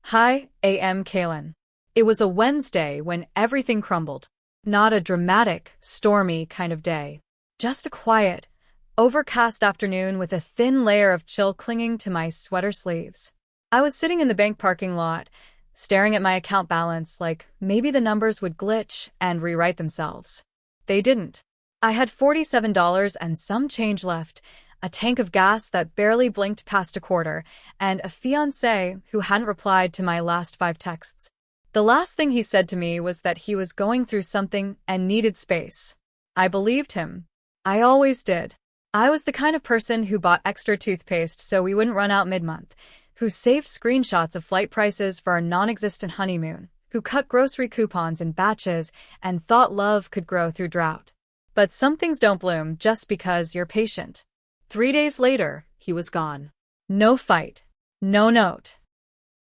Hi, A.M. Kalen. It was a Wednesday when everything crumbled. Not a dramatic, stormy kind of day. Just a quiet, overcast afternoon with a thin layer of chill clinging to my sweater sleeves. I was sitting in the bank parking lot, staring at my account balance like maybe the numbers would glitch and rewrite themselves. They didn't. I had $47 and some change left, a tank of gas that barely blinked past a quarter, and a fiancé who hadn't replied to my last 5 texts. The last thing he said to me was that he was going through something and needed space. I believed him. I always did. I was the kind of person who bought extra toothpaste so we wouldn't run out mid-month, who saved screenshots of flight prices for our non-existent honeymoon, who cut grocery coupons in batches and thought love could grow through drought. But some things don't bloom just because you're patient. 3 days later, he was gone. No fight. No note.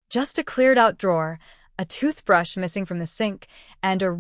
Just a cleared-out drawer, a toothbrush missing from the sink, and a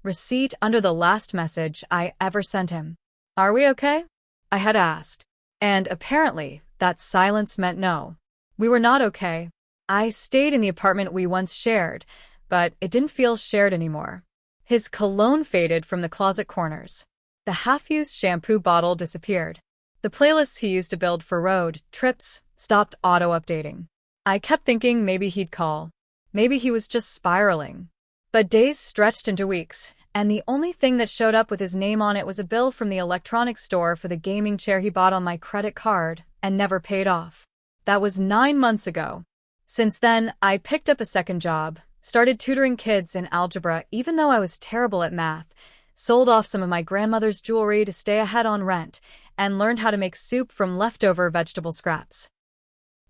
receipt under the last message I ever sent him. "Are we okay?" I had asked. And apparently, that silence meant no. We were not okay. I stayed in the apartment we once shared, but it didn't feel shared anymore. His cologne faded from the closet corners. The half-used shampoo bottle disappeared. The playlists he used to build for road trips stopped auto-updating. I kept thinking maybe he'd call. Maybe he was just spiraling. But days stretched into weeks, and the only thing that showed up with his name on it was a bill from the electronics store for the gaming chair he bought on my credit card and never paid off. That was 9 months ago. Since then, I picked up a second job, started tutoring kids in algebra even though I was terrible at math, sold off some of my grandmother's jewelry to stay ahead on rent, and learned how to make soup from leftover vegetable scraps.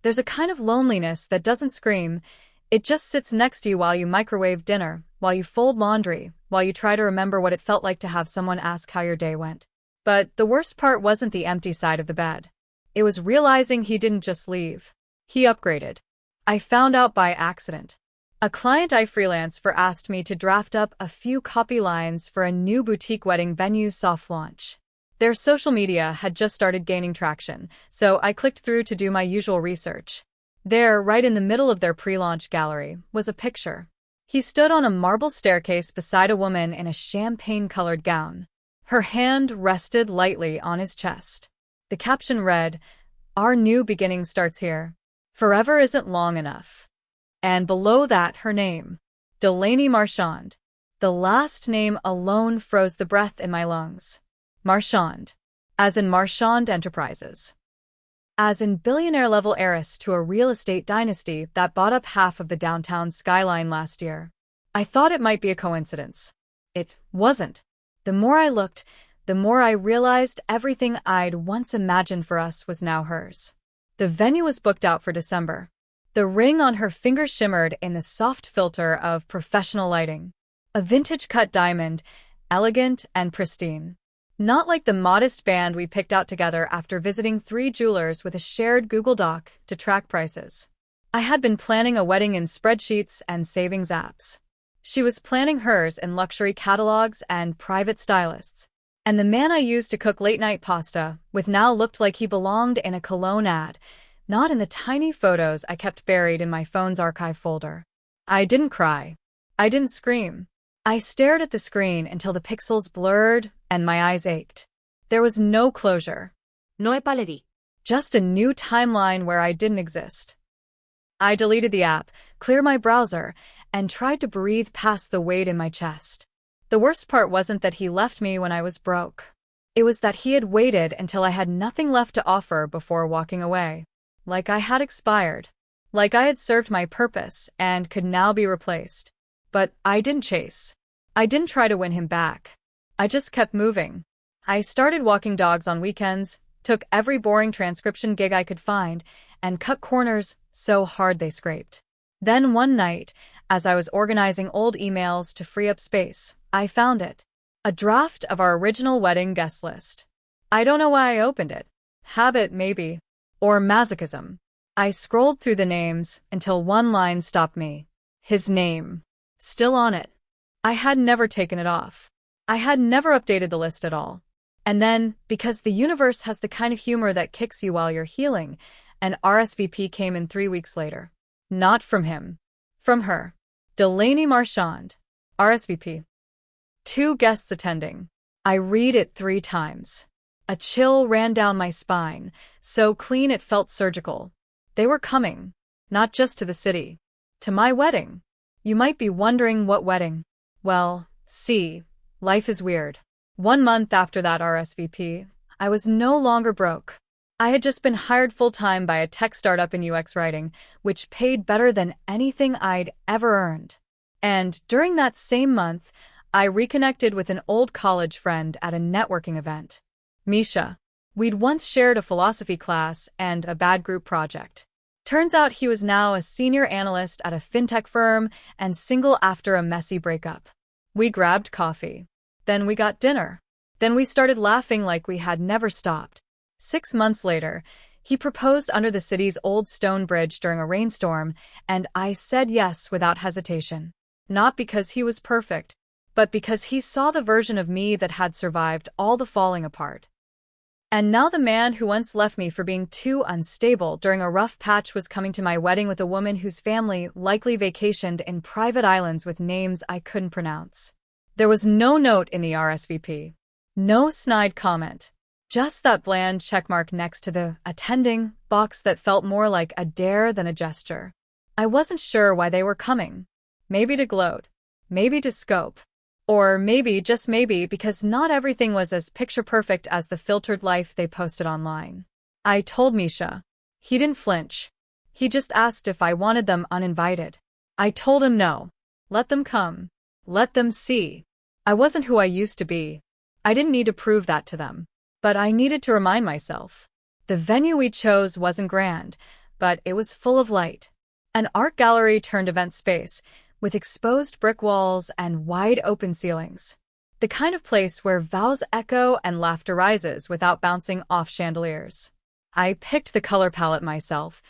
There's a kind of loneliness that doesn't scream. It just sits next to you while you microwave dinner, while you fold laundry, while you try to remember what it felt like to have someone ask how your day went. But the worst part wasn't the empty side of the bed. It was realizing he didn't just leave. He upgraded. I found out by accident. A client I freelance for asked me to draft up a few copy lines for a new boutique wedding venue's soft launch. Their social media had just started gaining traction, so I clicked through to do my usual research. There, right in the middle of their pre-launch gallery, was a picture. He stood on a marble staircase beside a woman in a champagne-colored gown. Her hand rested lightly on his chest. The caption read, "Our new beginning starts here. Forever isn't long enough." And below that, her name, Delaney Marchand. The last name alone froze the breath in my lungs. Marchand. As in Marchand Enterprises. As in billionaire-level heiress to a real estate dynasty that bought up half of the downtown skyline last year. I thought it might be a coincidence. It wasn't. The more I looked, the more I realized everything I'd once imagined for us was now hers. The venue was booked out for December. The ring on her finger shimmered in the soft filter of professional lighting. A vintage-cut diamond, elegant and pristine. Not like the modest band we picked out together after visiting 3 jewelers with a shared Google Doc to track prices. I had been planning a wedding in spreadsheets and savings apps. She was planning hers in luxury catalogs and private stylists. And the man I used to cook late-night pasta with now looked like he belonged in a cologne ad, not in the tiny photos I kept buried in my phone's archive folder. I didn't cry. I didn't scream. I stared at the screen until the pixels blurred and my eyes ached. There was no closure. No he paleri. Just a new timeline where I didn't exist. I deleted the app, cleared my browser, and tried to breathe past the weight in my chest. The worst part wasn't that he left me when I was broke. It was that he had waited until I had nothing left to offer before walking away. Like I had expired. Like I had served my purpose and could now be replaced. But I didn't chase. I didn't try to win him back. I just kept moving. I started walking dogs on weekends, took every boring transcription gig I could find, and cut corners so hard they scraped. Then one night, as I was organizing old emails to free up space, I found it. A draft of our original wedding guest list. I don't know why I opened it. Habit, maybe. Or masochism. I scrolled through the names until one line stopped me. His name. Still on it. I had never taken it off. I had never updated the list at all. And then, because the universe has the kind of humor that kicks you while you're healing, an RSVP came in 3 weeks later. Not from him. From her. Delaney Marchand. RSVP. 2 guests attending. I read it 3 times. A chill ran down my spine, so clean it felt surgical. They were coming. Not just to the city. To my wedding. You might be wondering what wedding. Well, see, life is weird. 1 month after that RSVP, I was no longer broke. I had just been hired full-time by a tech startup in UX writing, which paid better than anything I'd ever earned. And during that same month, I reconnected with an old college friend at a networking event. Misha. We'd once shared a philosophy class and a bad group project. Turns out he was now a senior analyst at a fintech firm and single after a messy breakup. We grabbed coffee. Then we got dinner. Then we started laughing like we had never stopped. 6 months later, he proposed under the city's old stone bridge during a rainstorm, and I said yes without hesitation. Not because he was perfect, but because he saw the version of me that had survived all the falling apart. And now the man who once left me for being too unstable during a rough patch was coming to my wedding with a woman whose family likely vacationed in private islands with names I couldn't pronounce. There was no note in the RSVP. No snide comment. Just that bland checkmark next to the attending box that felt more like a dare than a gesture. I wasn't sure why they were coming. Maybe to gloat. Maybe to scope. Or maybe, just maybe, because not everything was as picture-perfect as the filtered life they posted online. I told Misha. He didn't flinch. He just asked if I wanted them uninvited. I told him no. Let them come. Let them see. I wasn't who I used to be. I didn't need to prove that to them. But I needed to remind myself. The venue we chose wasn't grand, but it was full of light. An art gallery turned event space, with exposed brick walls and wide-open ceilings. The kind of place where vows echo and laughter rises without bouncing off chandeliers. I picked the color palette myself.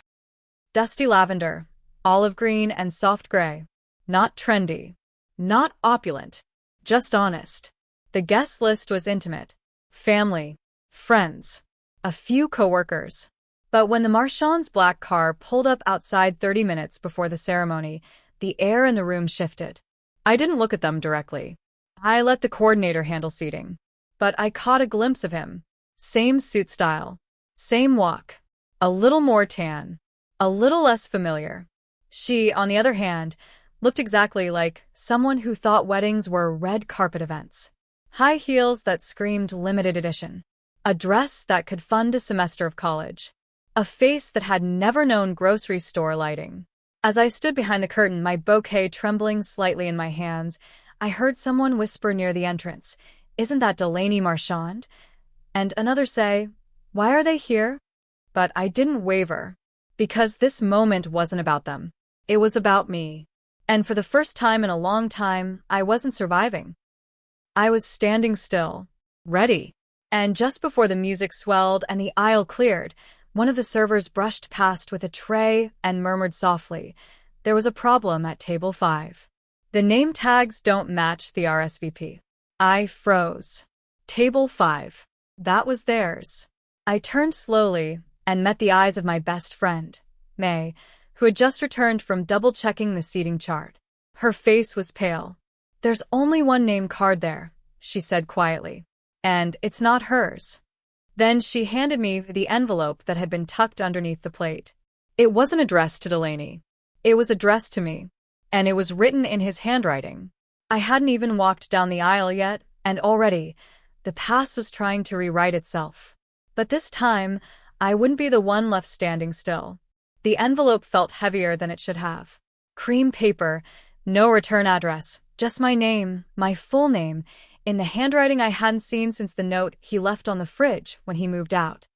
Dusty lavender, olive green, and soft gray. Not trendy. Not opulent. Just honest. The guest list was intimate. Family. Friends. A few coworkers. But when the Marchand's black car pulled up outside 30 minutes before the ceremony, the air in the room shifted. I didn't look at them directly. I let the coordinator handle seating. But I caught a glimpse of him. Same suit style. Same walk. A little more tan. A little less familiar. She, on the other hand, looked exactly like someone who thought weddings were red carpet events. High heels that screamed limited edition. A dress that could fund a semester of college. A face that had never known grocery store lighting. As I stood behind the curtain, my bouquet trembling slightly in my hands, I heard someone whisper near the entrance, "Isn't that Delaney Marchand?" And another say, "Why are they here?" But I didn't waver. Because this moment wasn't about them. It was about me. And for the first time in a long time, I wasn't surviving. I was standing still. Ready. And just before the music swelled and the aisle cleared, one of the servers brushed past with a tray and murmured softly, "There was a problem at table 5. The name tags don't match the RSVP." I froze. Table 5. That was theirs. I turned slowly and met the eyes of my best friend, May, who had just returned from double-checking the seating chart. Her face was pale. "There's only one name card there," she said quietly. "And it's not hers." Then she handed me the envelope that had been tucked underneath the plate. It wasn't addressed to Delaney. It was addressed to me. And it was written in his handwriting. I hadn't even walked down the aisle yet, and already, the past was trying to rewrite itself. But this time, I wouldn't be the one left standing still. The envelope felt heavier than it should have. Cream paper, no return address, just my name, my full name, in the handwriting I hadn't seen since the note he left on the fridge when he moved out.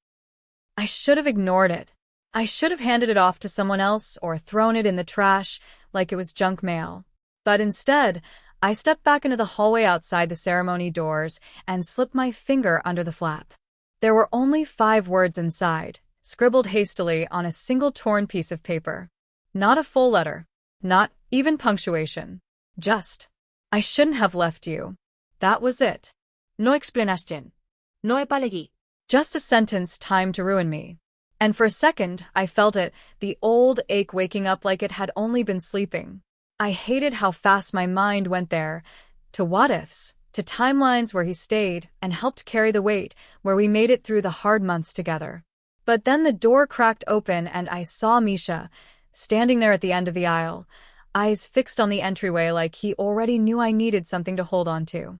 I should have ignored it. I should have handed it off to someone else or thrown it in the trash like it was junk mail. But instead, I stepped back into the hallway outside the ceremony doors and slipped my finger under the flap. There were only 5 words inside, scribbled hastily on a single torn piece of paper. Not a full letter. Not even punctuation. Just, "I shouldn't have left you." That was it. No explanación. No επαλεγή. Just a sentence timed to ruin me. And for a second, I felt it, the old ache waking up like it had only been sleeping. I hated how fast my mind went there, to what-ifs, to timelines where he stayed and helped carry the weight, where we made it through the hard months together. But then the door cracked open and I saw Misha, standing there at the end of the aisle, eyes fixed on the entryway like he already knew I needed something to hold on to.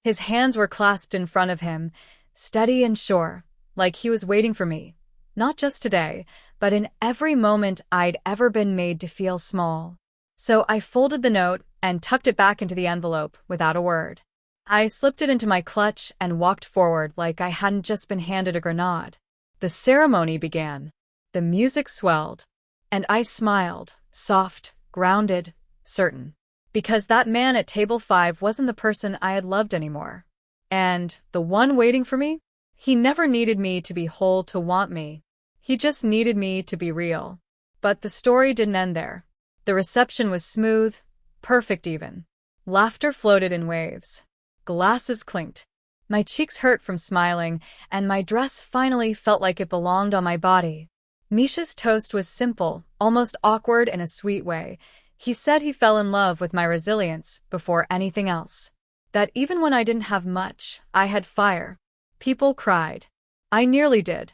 His hands were clasped in front of him, steady and sure, like he was waiting for me, not just today, but in every moment I'd ever been made to feel small. So I folded the note and tucked it back into the envelope without a word. I slipped it into my clutch and walked forward like I hadn't just been handed a grenade. The ceremony began. The music swelled. And I smiled, soft, grounded, certain. Because that man at table 5 wasn't the person I had loved anymore. And the one waiting for me? He never needed me to be whole to want me. He just needed me to be real. But the story didn't end there. The reception was smooth, perfect even. Laughter floated in waves. Glasses clinked. My cheeks hurt from smiling, and my dress finally felt like it belonged on my body. Misha's toast was simple, almost awkward in a sweet way. He said he fell in love with my resilience before anything else. That even when I didn't have much, I had fire. People cried. I nearly did.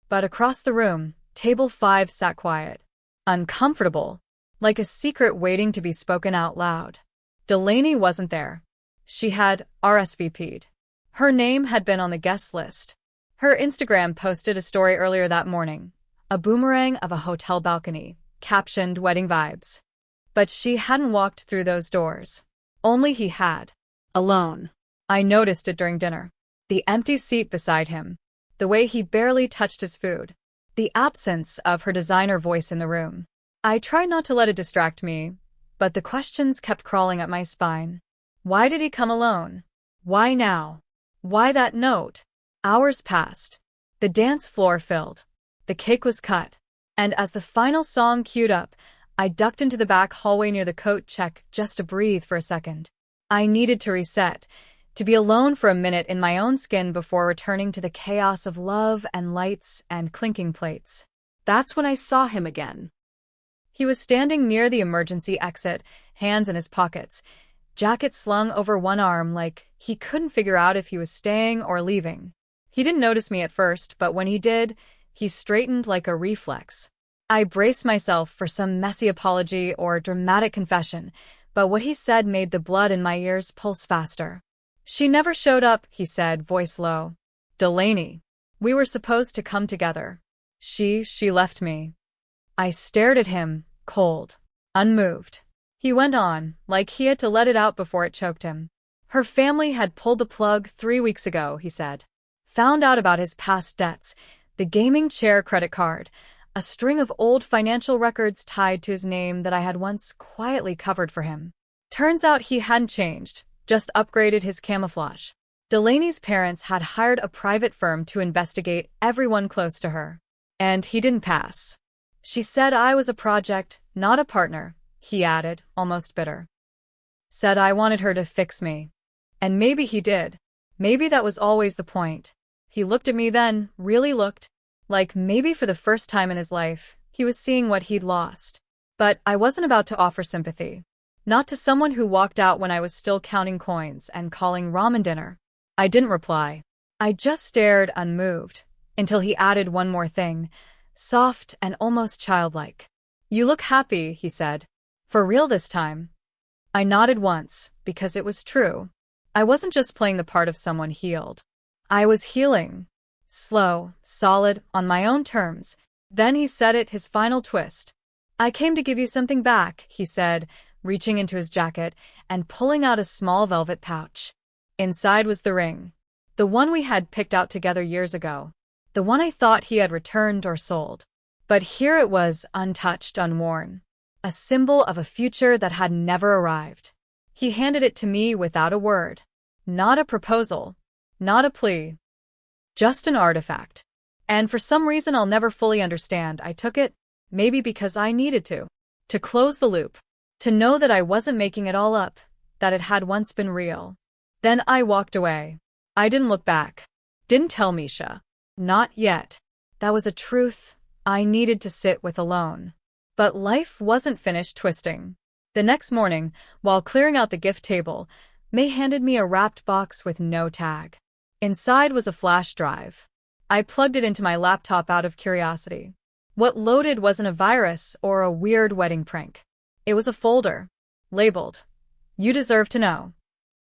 But across the room, table 5 sat quiet. Uncomfortable. Like a secret waiting to be spoken out loud. Delaney wasn't there. She had RSVP'd. Her name had been on the guest list. Her Instagram posted a story earlier that morning, a boomerang of a hotel balcony, captioned wedding vibes. But she hadn't walked through those doors. Only he had. Alone. I noticed it during dinner. The empty seat beside him. The way he barely touched his food. The absence of her designer voice in the room. I tried not to let it distract me, but the questions kept crawling up my spine. Why did he come alone? Why now? Why that note? Hours passed. The dance floor filled. The cake was cut. And as the final song queued up, I ducked into the back hallway near the coat check just to breathe for a second. I needed to reset, to be alone for a minute in my own skin before returning to the chaos of love and lights and clinking plates. That's when I saw him again. He was standing near the emergency exit, hands in his pockets, jacket slung over one arm like he couldn't figure out if he was staying or leaving. He didn't notice me at first, but when he did, he straightened like a reflex. I braced myself for some messy apology or dramatic confession, but what he said made the blood in my ears pulse faster. She never showed up, he said, voice low. Delaney. We were supposed to come together. She left me. I stared at him, cold, unmoved. He went on, like he had to let it out before it choked him. Her family had pulled the plug 3 weeks ago, he said. Found out about his past debts, the gaming chair credit card, a string of old financial records tied to his name that I had once quietly covered for him. Turns out he hadn't changed, just upgraded his camouflage. Delaney's parents had hired a private firm to investigate everyone close to her. And he didn't pass. She said I was a project, not a partner, he added, almost bitter. Said I wanted her to fix me. And maybe he did. Maybe that was always the point. He looked at me then, really looked, like maybe for the first time in his life, he was seeing what he'd lost. But I wasn't about to offer sympathy. Not to someone who walked out when I was still counting coins and calling ramen dinner. I didn't reply. I just stared unmoved, until he added one more thing, soft and almost childlike. You look happy, he said. For real this time. I nodded once, because it was true. I wasn't just playing the part of someone healed. I was healing. Slow, solid, on my own terms. Then he said it, his final twist. I came to give you something back, he said, reaching into his jacket and pulling out a small velvet pouch. Inside was the ring. The one we had picked out together years ago. The one I thought he had returned or sold. But here it was, untouched, unworn. A symbol of a future that had never arrived. He handed it to me without a word. Not a proposal. Not a plea. Just an artifact. And for some reason I'll never fully understand, I took it, maybe because I needed to. To close the loop. To know that I wasn't making it all up, that it had once been real. Then I walked away. I didn't look back. Didn't tell Misha. Not yet. That was a truth I needed to sit with alone. But life wasn't finished twisting. The next morning, while clearing out the gift table, May handed me a wrapped box with no tag. Inside was a flash drive. I plugged it into my laptop out of curiosity. What loaded wasn't a virus or a weird wedding prank. It was a folder, labeled, "You deserve to know."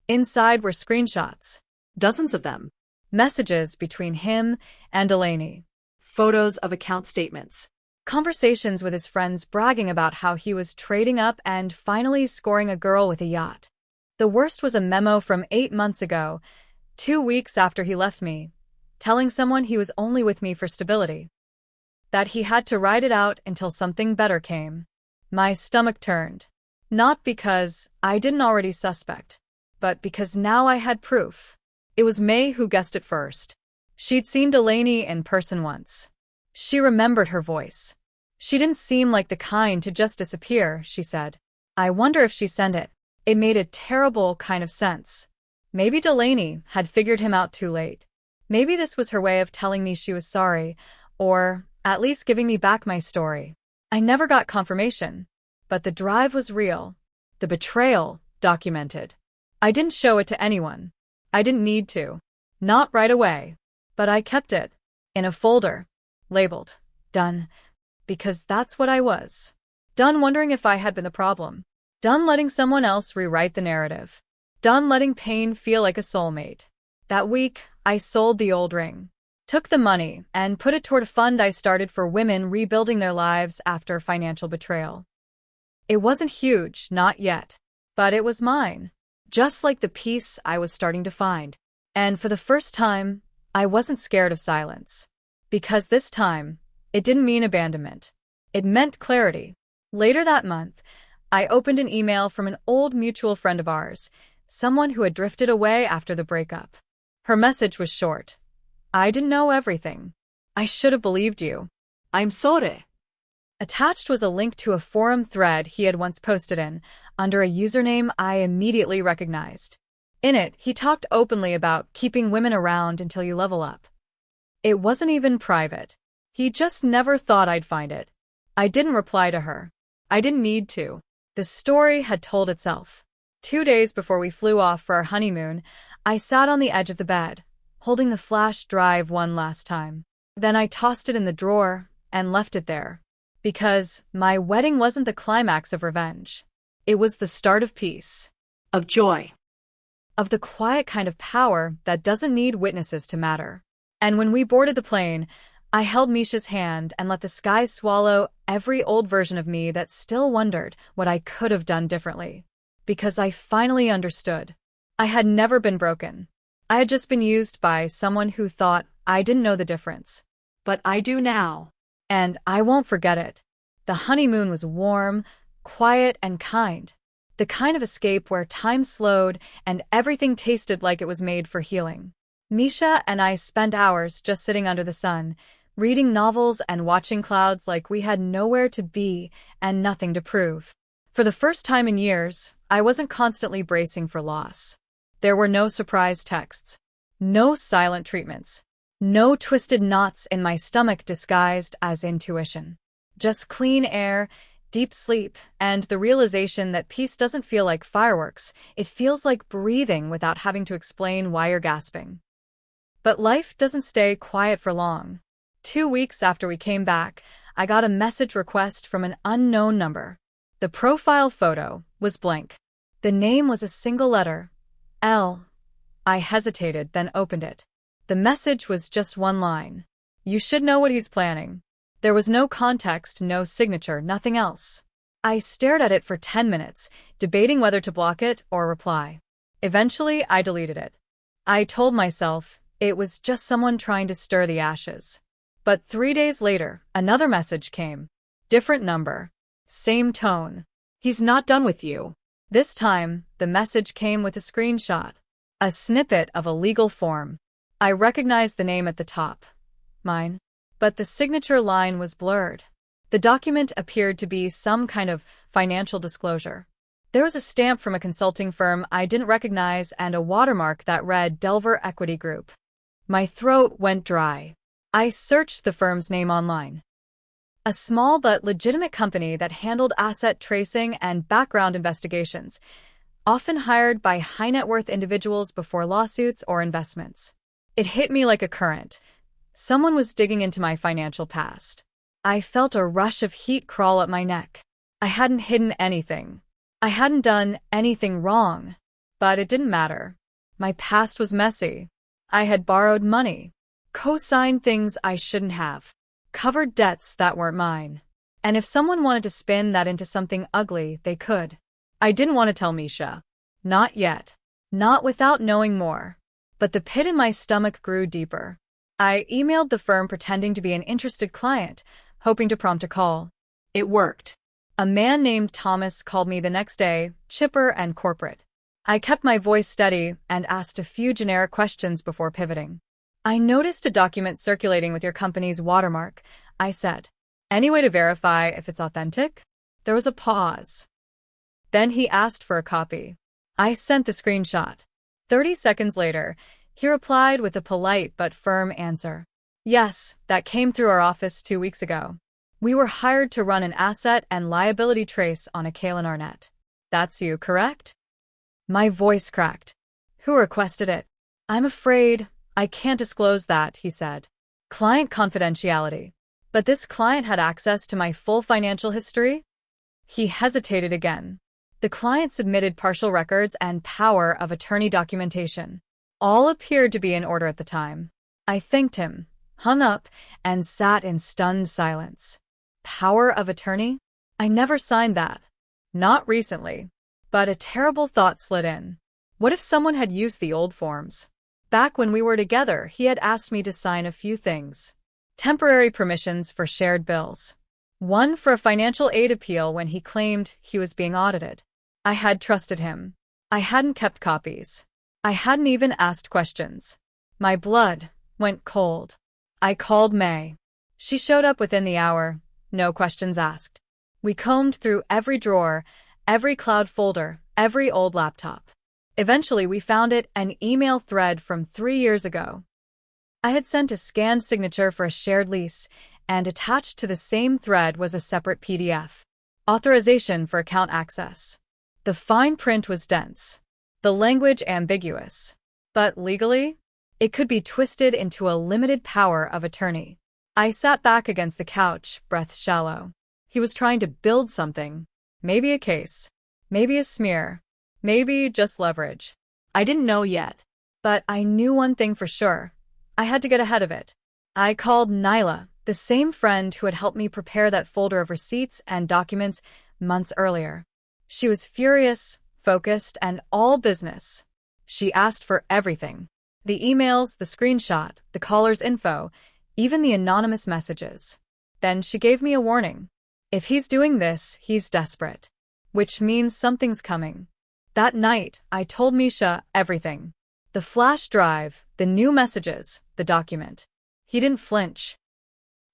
Inside were screenshots. Dozens of them. Messages between him and Delaney. Photos of account statements. Conversations with his friends bragging about how he was trading up and finally scoring a girl with a yacht. The worst was a memo from 8 months ago, 2 weeks after he left me, telling someone he was only with me for stability. That he had to ride it out until something better came. My stomach turned. Not because I didn't already suspect, but because now I had proof. It was May who guessed it first. She'd seen Delaney in person once. She remembered her voice. She didn't seem like the kind to just disappear, she said. I wonder if she sent it. It made a terrible kind of sense. Maybe Delaney had figured him out too late. Maybe this was her way of telling me she was sorry, or at least giving me back my story. I never got confirmation, but the drive was real. The betrayal documented. I didn't show it to anyone. I didn't need to. Not right away. But I kept it. In a folder. Labeled. Done. Because that's what I was. Done wondering if I had been the problem. Done letting someone else rewrite the narrative. Done letting pain feel like a soulmate. That week, I sold the old ring. Took the money and put it toward a fund I started for women rebuilding their lives after financial betrayal. It wasn't huge, not yet. But it was mine. Just like the peace I was starting to find. And for the first time, I wasn't scared of silence. Because this time, it didn't mean abandonment. It meant clarity. Later that month, I opened an email from an old mutual friend of ours, someone who had drifted away after the breakup. Her message was short. I didn't know everything. I should have believed you. I'm sorry. Attached was a link to a forum thread he had once posted in, under a username I immediately recognized. In it, he talked openly about keeping women around until you level up. It wasn't even private. He just never thought I'd find it. I didn't reply to her. I didn't need to. The story had told itself. 2 days before we flew off for our honeymoon, I sat on the edge of the bed, holding the flash drive one last time. Then I tossed it in the drawer and left it there. Because my wedding wasn't the climax of revenge. It was the start of peace. Of joy. Of the quiet kind of power that doesn't need witnesses to matter. And when we boarded the plane, I held Misha's hand and let the sky swallow every old version of me that still wondered what I could have done differently. Because I finally understood. I had never been broken. I had just been used by someone who thought I didn't know the difference. But I do now. And I won't forget it. The honeymoon was warm, quiet, and kind. The kind of escape where time slowed and everything tasted like it was made for healing. Misha and I spent hours just sitting under the sun, reading novels and watching clouds like we had nowhere to be and nothing to prove. For the first time in years, I wasn't constantly bracing for loss. There were no surprise texts, no silent treatments, no twisted knots in my stomach disguised as intuition. Just clean air, deep sleep, and the realization that peace doesn't feel like fireworks, it feels like breathing without having to explain why you're gasping. But life doesn't stay quiet for long. 2 weeks after we came back, I got a message request from an unknown number. The profile photo was blank. The name was a single letter, L. I hesitated, then opened it. The message was just one line. You should know what he's planning. There was no context, no signature, nothing else. I stared at it for 10 minutes, debating whether to block it or reply. Eventually, I deleted it. I told myself it was just someone trying to stir the ashes. But 3 days later, another message came. Different number. Same tone. He's not done with you. This time, the message came with a screenshot. A snippet of a legal form. I recognized the name at the top. Mine. But the signature line was blurred. The document appeared to be some kind of financial disclosure. There was a stamp from a consulting firm I didn't recognize and a watermark that read Delver Equity Group. My throat went dry. I searched the firm's name online. A small but legitimate company that handled asset tracing and background investigations, often hired by high-net-worth individuals before lawsuits or investments. It hit me like a current. Someone was digging into my financial past. I felt a rush of heat crawl up my neck. I hadn't hidden anything. I hadn't done anything wrong. But it didn't matter. My past was messy. I had borrowed money, co-signed things I shouldn't have, covered debts that weren't mine. And if someone wanted to spin that into something ugly, they could. I didn't want to tell Misha. Not yet. Not without knowing more. But the pit in my stomach grew deeper. I emailed the firm pretending to be an interested client, hoping to prompt a call. It worked. A man named Thomas called me the next day, chipper and corporate. I kept my voice steady and asked a few generic questions before pivoting. I noticed a document circulating with your company's watermark, I said. Any way to verify if it's authentic? There was a pause. Then he asked for a copy. I sent the screenshot. 30 seconds later, he replied with a polite but firm answer. Yes, that came through our office 2 weeks ago. We were hired to run an asset and liability trace on a Kalen Arnett. That's you, correct? My voice cracked. Who requested it? I'm afraid I can't disclose that, he said. Client confidentiality. But this client had access to my full financial history? He hesitated again. The client submitted partial records and power of attorney documentation. All appeared to be in order at the time. I thanked him, hung up, and sat in stunned silence. Power of attorney? I never signed that. Not recently. But a terrible thought slid in. What if someone had used the old forms? Back when we were together, he had asked me to sign a few things. Temporary permissions for shared bills. One for a financial aid appeal when he claimed he was being audited. I had trusted him. I hadn't kept copies. I hadn't even asked questions. My blood went cold. I called May. She showed up within the hour, no questions asked. We combed through every drawer, every cloud folder, every old laptop. Eventually, we found an email thread from 3 years ago. I had sent a scanned signature for a shared lease, and attached to the same thread was a separate PDF. Authorization for account access. The fine print was dense. The language ambiguous. But legally, it could be twisted into a limited power of attorney. I sat back against the couch, breath shallow. He was trying to build something. Maybe a case. Maybe a smear. Maybe just leverage. I didn't know yet. But I knew one thing for sure. I had to get ahead of it. I called Nyla, the same friend who had helped me prepare that folder of receipts and documents months earlier. She was furious, focused, and all business. She asked for everything. The emails, the screenshot, the caller's info, even the anonymous messages. Then she gave me a warning. If he's doing this, he's desperate. Which means something's coming. That night, I told Misha everything. The flash drive, the new messages, the document. He didn't flinch.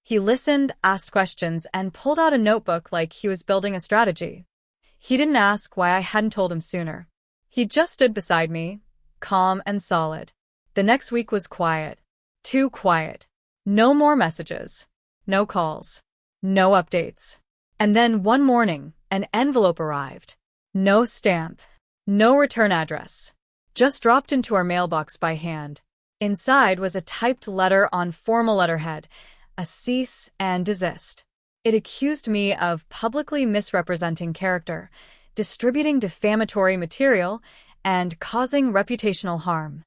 He listened, asked questions, and pulled out a notebook like he was building a strategy. He didn't ask why I hadn't told him sooner. He just stood beside me, calm and solid. The next week was quiet. Too quiet. No more messages. No calls. No updates. And then one morning, an envelope arrived. No stamp. No return address. Just dropped into our mailbox by hand. Inside was a typed letter on formal letterhead, a cease and desist. It accused me of publicly misrepresenting character, distributing defamatory material, and causing reputational harm.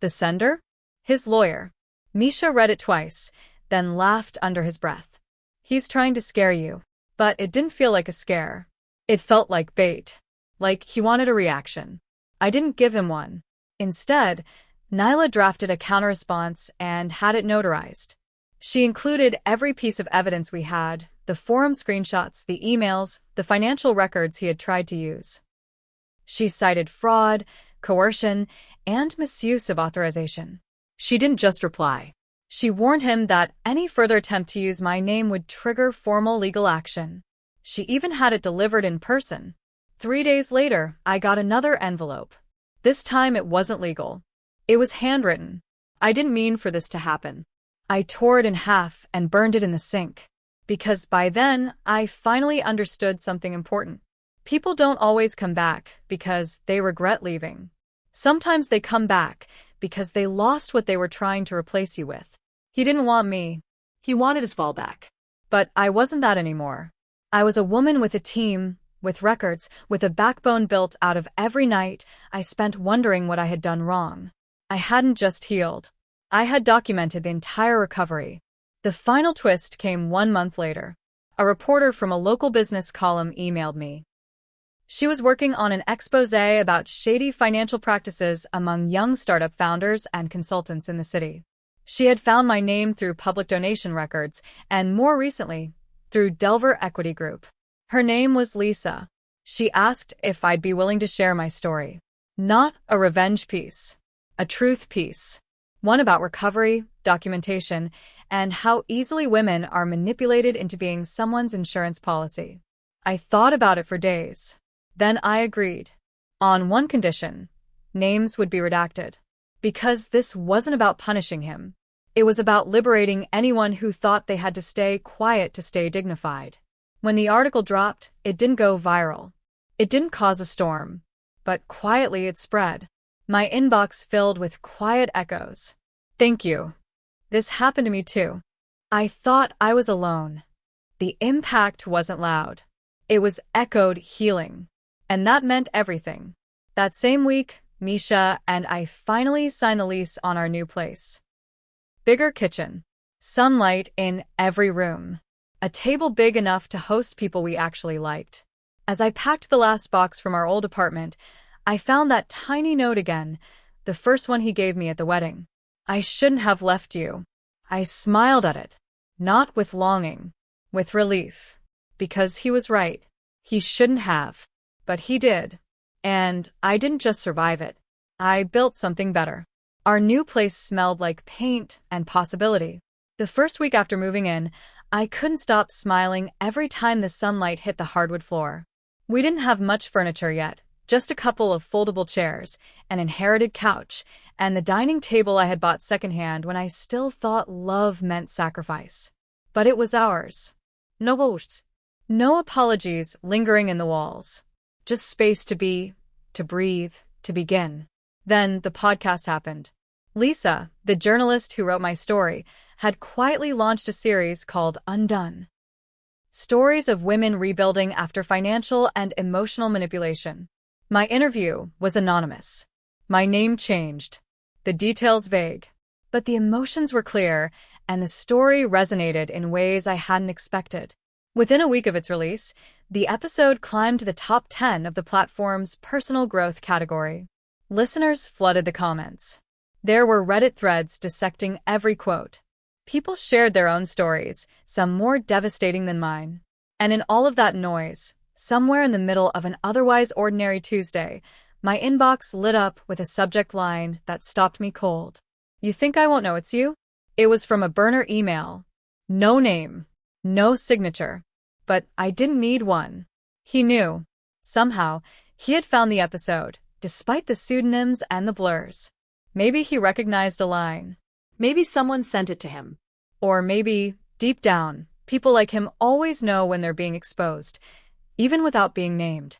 The sender? His lawyer. Misha read it twice, then laughed under his breath. He's trying to scare you. But it didn't feel like a scare. It felt like bait. Like he wanted a reaction. I didn't give him one. Instead, Nyla drafted a counter-response and had it notarized. She included every piece of evidence we had, the forum screenshots, the emails, the financial records he had tried to use. She cited fraud, coercion, and misuse of authorization. She didn't just reply. She warned him that any further attempt to use my name would trigger formal legal action. She even had it delivered in person. 3 days later, I got another envelope. This time it wasn't legal. It was handwritten. I didn't mean for this to happen. I tore it in half and burned it in the sink. Because by then, I finally understood something important. People don't always come back because they regret leaving. Sometimes they come back because they lost what they were trying to replace you with. He didn't want me. He wanted his fallback. But I wasn't that anymore. I was a woman with a team, with records, with a backbone built out of every night I spent wondering what I had done wrong. I hadn't just healed. I had documented the entire recovery. The final twist came 1 month later. A reporter from a local business column emailed me. She was working on an exposé about shady financial practices among young startup founders and consultants in the city. She had found my name through public donation records and, more recently, through Delver Equity Group. Her name was Lisa. She asked if I'd be willing to share my story. Not a revenge piece. A truth piece. One about recovery, documentation, and how easily women are manipulated into being someone's insurance policy. I thought about it for days. Then I agreed. On one condition: names would be redacted. Because this wasn't about punishing him. It was about liberating anyone who thought they had to stay quiet to stay dignified. When the article dropped, it didn't go viral. It didn't cause a storm. But quietly it spread. My inbox filled with quiet echoes. Thank you. This happened to me too. I thought I was alone. The impact wasn't loud. It was echoed healing. And that meant everything. That same week, Misha and I finally signed the lease on our new place. Bigger kitchen. Sunlight in every room. A table big enough to host people we actually liked. As I packed the last box from our old apartment, I found that tiny note again, the first one he gave me at the wedding. I shouldn't have left you. I smiled at it. Not with longing. With relief. Because he was right. He shouldn't have. But he did. And I didn't just survive it. I built something better. Our new place smelled like paint and possibility. The first week after moving in, I couldn't stop smiling every time the sunlight hit the hardwood floor. We didn't have much furniture yet, just a couple of foldable chairs, an inherited couch, and the dining table I had bought secondhand when I still thought love meant sacrifice. But it was ours. No ghosts. No apologies lingering in the walls. Just space to be, to breathe, to begin. Then the podcast happened. Lisa, the journalist who wrote my story, had quietly launched a series called Undone. Stories of women rebuilding after financial and emotional manipulation. My interview was anonymous. My name changed. The details vague. But the emotions were clear, and the story resonated in ways I hadn't expected. Within a week of its release, the episode climbed to the top 10 of the platform's personal growth category. Listeners flooded the comments. There were Reddit threads dissecting every quote. People shared their own stories, some more devastating than mine. And in all of that noise, somewhere in the middle of an otherwise ordinary Tuesday, my inbox lit up with a subject line that stopped me cold. You think I won't know it's you? It was from a burner email. No name. No signature. But I didn't need one. He knew. Somehow, he had found the episode, despite the pseudonyms and the blurs. Maybe he recognized a line. Maybe someone sent it to him. Or maybe, deep down, people like him always know when they're being exposed, even without being named.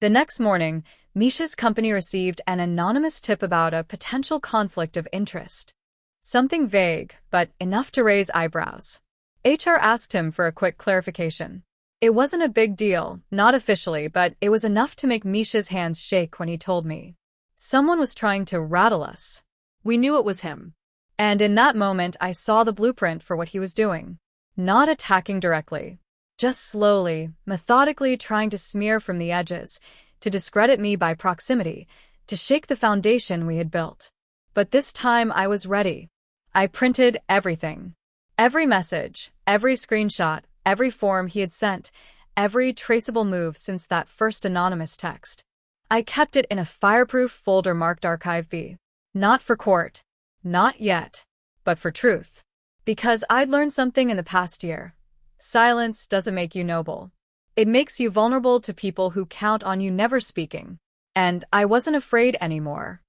The next morning, Misha's company received an anonymous tip about a potential conflict of interest. Something vague, but enough to raise eyebrows. HR asked him for a quick clarification. It wasn't a big deal, not officially, but it was enough to make Misha's hands shake when he told me. Someone was trying to rattle us. We knew it was him. And in that moment, I saw the blueprint for what he was doing. Not attacking directly. Just slowly, methodically trying to smear from the edges, to discredit me by proximity, to shake the foundation we had built. But this time I was ready. I printed everything. Every message, every screenshot, every form he had sent, every traceable move since that first anonymous text. I kept it in a fireproof folder marked Archive V. Not for court. Not yet. But for truth. Because I'd learned something in the past year. Silence doesn't make you noble. It makes you vulnerable to people who count on you never speaking. And I wasn't afraid anymore.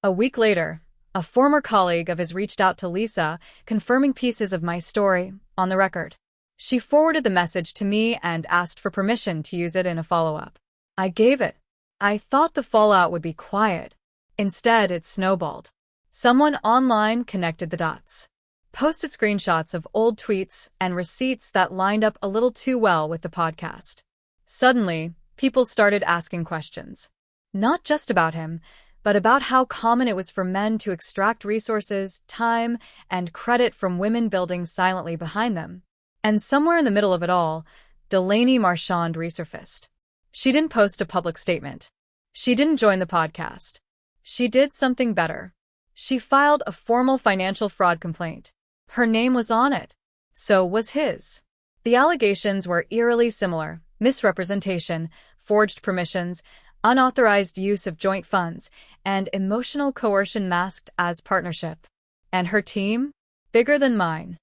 A week later, A former colleague of his reached out to Lisa, confirming pieces of my story on the record. She forwarded the message to me and asked for permission to use it in a follow-up. I gave it. I thought the fallout would be quiet. Instead, it snowballed. Someone online connected the dots, posted screenshots of old tweets and receipts that lined up a little too well with the podcast. Suddenly, people started asking questions. Not just about him, but about how common it was for men to extract resources, time, and credit from women building silently behind them. And somewhere in the middle of it all, Delaney Marchand resurfaced. She didn't post a public statement. She didn't join the podcast. She did something better. She filed a formal financial fraud complaint. Her name was on it. So was his. The allegations were eerily similar: misrepresentation, forged permissions, unauthorized use of joint funds, and emotional coercion masked as partnership. And her team? Bigger than mine.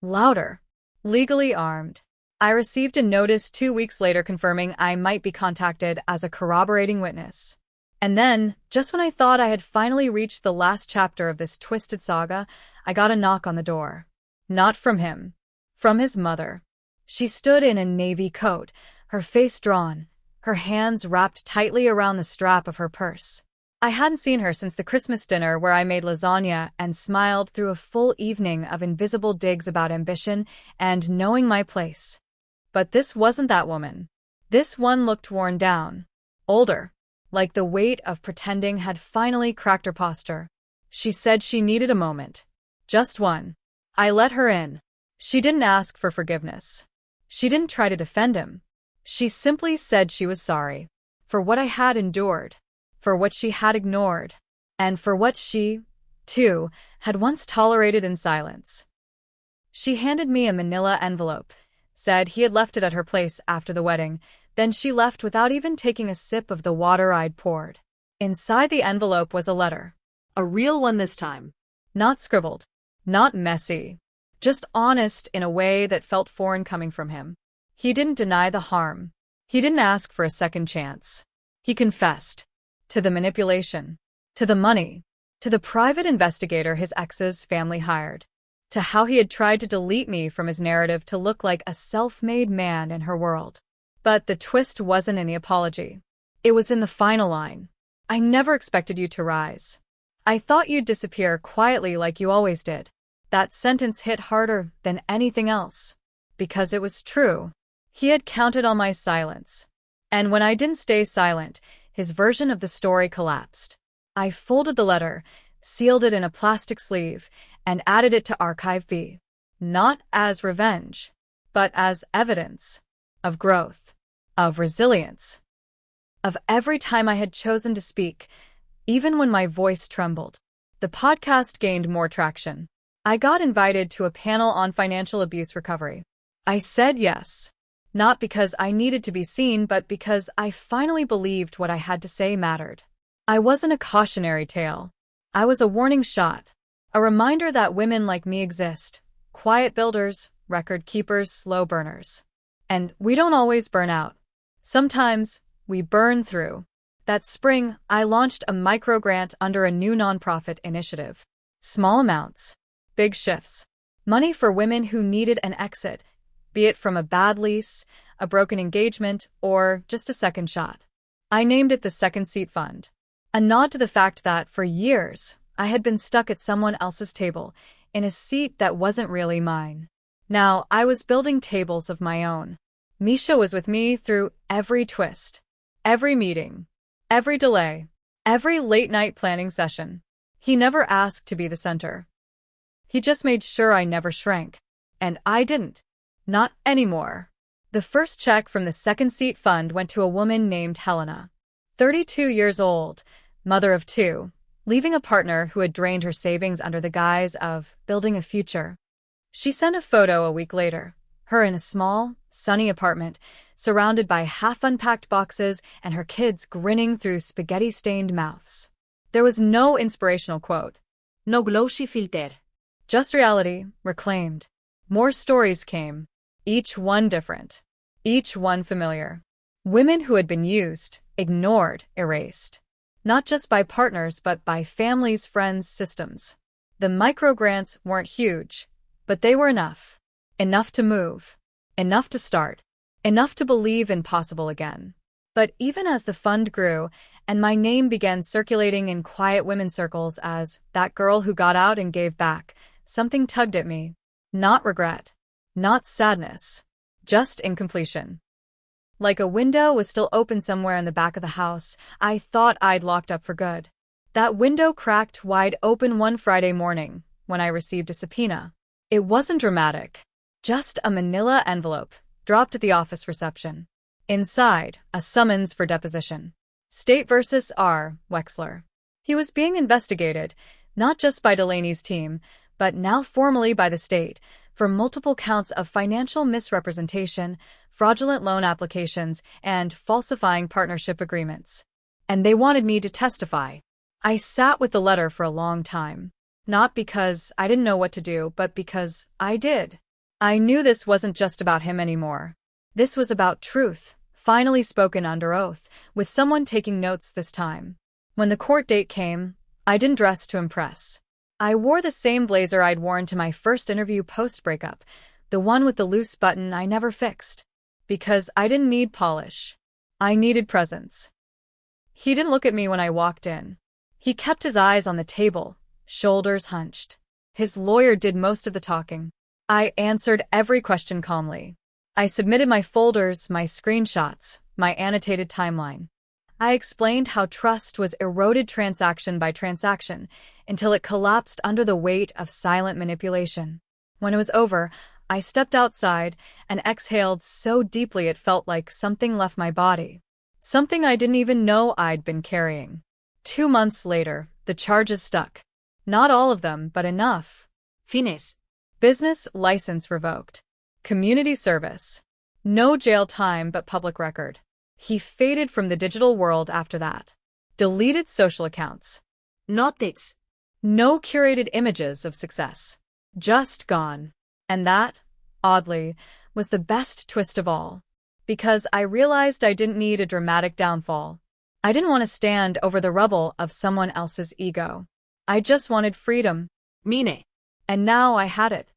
Louder. Legally armed. I received a notice 2 weeks later confirming I might be contacted as a corroborating witness. And then, just when I thought I had finally reached the last chapter of this twisted saga, I got a knock on the door. Not from him. From his mother. She stood in a navy coat, her face drawn, her hands wrapped tightly around the strap of her purse. I hadn't seen her since the Christmas dinner where I made lasagna and smiled through a full evening of invisible digs about ambition and knowing my place. But this wasn't that woman. This one looked worn down. Older. Like the weight of pretending had finally cracked her posture. She said she needed a moment. Just one. I let her in. She didn't ask for forgiveness. She didn't try to defend him. She simply said she was sorry. For what I had endured. For what she had ignored. And for what she, too, had once tolerated in silence. She handed me a manila envelope. Said he had left it at her place after the wedding. Then she left without even taking a sip of the water I'd poured. Inside the envelope was a letter. A real one this time. Not scribbled. Not messy. Just honest in a way that felt foreign coming from him. He didn't deny the harm. He didn't ask for a second chance. He confessed. To the manipulation. To the money. To the private investigator his ex's family hired. To how he had tried to delete me from his narrative to look like a self-made man in her world. But the twist wasn't in the apology. It was in the final line. I never expected you to rise. I thought you'd disappear quietly like you always did. That sentence hit harder than anything else. Because it was true. He had counted on my silence. And when I didn't stay silent, his version of the story collapsed. I folded the letter, sealed it in a plastic sleeve, and added it to Archive V. Not as revenge, but as evidence. Of growth. Of resilience. Of every time I had chosen to speak, even when my voice trembled. The podcast gained more traction. I got invited to a panel on financial abuse recovery. I said yes. Not because I needed to be seen, but because I finally believed what I had to say mattered. I wasn't a cautionary tale. I was a warning shot. A reminder that women like me exist. Quiet builders, record keepers, slow burners. And we don't always burn out. Sometimes, we burn through. That spring, I launched a micro-grant under a new nonprofit initiative. Small amounts. Big shifts. Money for women who needed an exit, be it from a bad lease, a broken engagement, or just a second shot. I named it the Second Seat Fund. A nod to the fact that, for years, I had been stuck at someone else's table, in a seat that wasn't really mine. Now, I was building tables of my own. Misha was with me through every twist, every meeting, every delay, every late-night planning session. He never asked to be the center. He just made sure I never shrank. And I didn't. Not anymore. The first check from the Second Seat Fund went to a woman named Helena. 32 years old, mother of 2, leaving a partner who had drained her savings under the guise of building a future. She sent a photo a week later, her in a small, sunny apartment, surrounded by half-unpacked boxes and her kids grinning through spaghetti-stained mouths. There was no inspirational quote. No glossy filter. Just reality, reclaimed. More stories came, each one different, each one familiar. Women who had been used, ignored, erased. Not just by partners, but by families, friends, systems. The microgrants weren't huge, but they were enough. Enough to move. Enough to start. Enough to believe in possible again. But even as the fund grew, and my name began circulating in quiet women's circles as that girl who got out and gave back, something tugged at me. Not regret. Not sadness. Just incompletion. Like a window was still open somewhere in the back of the house I thought I'd locked up for good. That window cracked wide open one Friday morning when I received a subpoena. It wasn't dramatic. Just a manila envelope dropped at the office reception. Inside, a summons for deposition. State versus R. Wexler. He was being investigated, not just by Delaney's team, but now formally by the state, for multiple counts of financial misrepresentation, fraudulent loan applications, and falsifying partnership agreements. And they wanted me to testify. I sat with the letter for a long time. Not because I didn't know what to do, but because I did. I knew this wasn't just about him anymore. This was about truth, finally spoken under oath, with someone taking notes this time. When the court date came, I didn't dress to impress. I wore the same blazer I'd worn to my first interview post-breakup, the one with the loose button I never fixed. Because I didn't need polish. I needed presence. He didn't look at me when I walked in. He kept his eyes on the table, shoulders hunched. His lawyer did most of the talking. I answered every question calmly. I submitted my folders, my screenshots, my annotated timeline. I explained how trust was eroded transaction by transaction until it collapsed under the weight of silent manipulation. When it was over, I stepped outside and exhaled so deeply it felt like something left my body. Something I didn't even know I'd been carrying. 2 months later, the charges stuck. Not all of them, but enough. Fines. Business license revoked. Community service. No jail time but public record. He faded from the digital world after that. Deleted social accounts. Not this. No curated images of success. Just gone. And that, oddly, was the best twist of all. Because I realized I didn't need a dramatic downfall. I didn't want to stand over the rubble of someone else's ego. I just wanted freedom. Mine. And now I had it.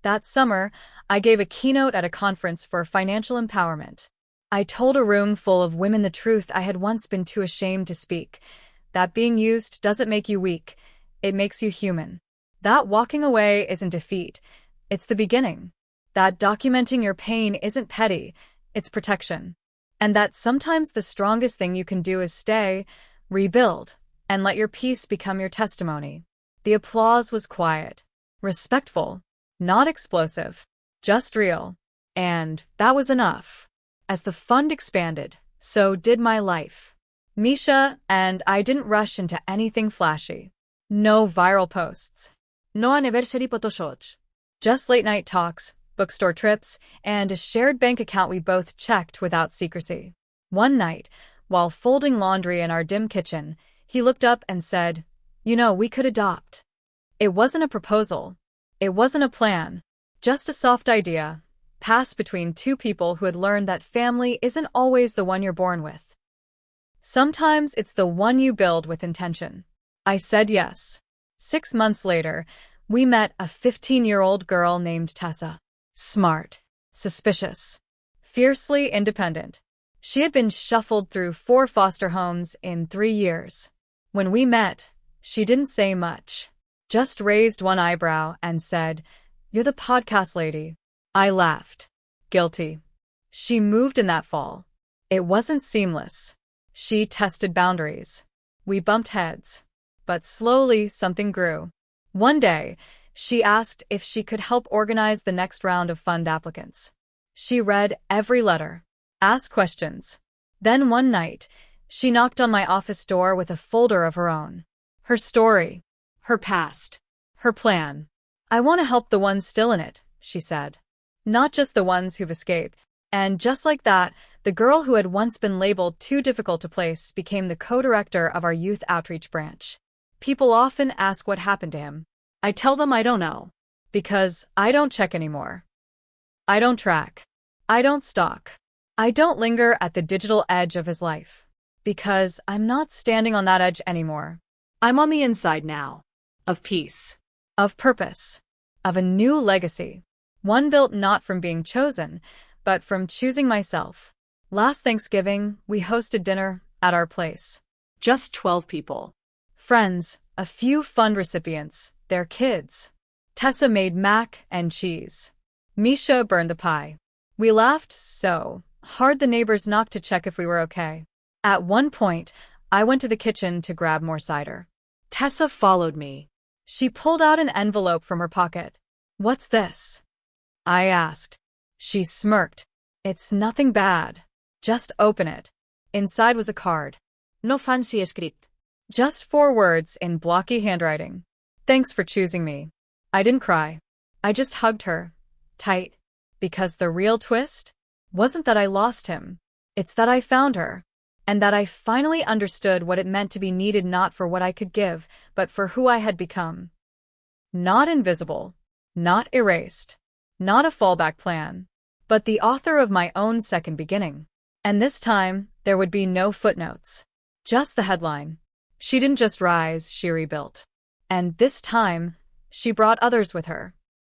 That summer, I gave a keynote at a conference for financial empowerment. I told a room full of women the truth I had once been too ashamed to speak. That being used doesn't make you weak. It makes you human. That walking away isn't defeat. It's the beginning. That documenting your pain isn't petty. It's protection. And that sometimes the strongest thing you can do is stay, rebuild, and let your peace become your testimony. The applause was quiet, respectful, not explosive, just real. And that was enough. As the fund expanded, so did my life. Misha and I didn't rush into anything flashy. No viral posts. No anniversary photoshots. Just late-night talks, bookstore trips, and a shared bank account we both checked without secrecy. One night, while folding laundry in our dim kitchen, he looked up and said, "You know, we could adopt." It wasn't a proposal. It wasn't a plan. Just a soft idea, passed between two people who had learned that family isn't always the one you're born with. Sometimes it's the one you build with intention. I said yes. 6 months later, we met a 15-year-old girl named Tessa. Smart, suspicious, fiercely independent. She had been shuffled through 4 foster homes in 3 years. When we met, she didn't say much, just raised one eyebrow and said, "You're the podcast lady." I laughed. Guilty. She moved in that fall. It wasn't seamless. She tested boundaries. We bumped heads. But slowly, something grew. One day, she asked if she could help organize the next round of fund applicants. She read every letter, asked questions. Then one night, she knocked on my office door with a folder of her own. Her story. Her past. Her plan. "I want to help the ones still in it," she said. "Not just the ones who've escaped." And just like that, the girl who had once been labeled too difficult to place became the co-director of our youth outreach branch. People often ask what happened to him. I tell them I don't know. Because I don't check anymore. I don't track. I don't stalk. I don't linger at the digital edge of his life. Because I'm not standing on that edge anymore. I'm on the inside now. Of peace. Of purpose. Of a new legacy. One built not from being chosen, but from choosing myself. Last Thanksgiving, we hosted dinner at our place. Just 12 people. Friends, a few fund recipients, their kids. Tessa made mac and cheese. Misha burned the pie. We laughed so hard the neighbors knocked to check if we were okay. At one point, I went to the kitchen to grab more cider. Tessa followed me. She pulled out an envelope from her pocket. "What's this?" I asked. She smirked. "It's nothing bad. Just open it." Inside was a card. No fancy script. Just 4 words in blocky handwriting. "Thanks for choosing me." I didn't cry. I just hugged her. Tight. Because the real twist wasn't that I lost him. It's that I found her. And that I finally understood what it meant to be needed not for what I could give, but for who I had become. Not invisible. Not erased. Not a fallback plan. But the author of my own second beginning. And this time, there would be no footnotes. Just the headline. She didn't just rise, she rebuilt. And this time, she brought others with her.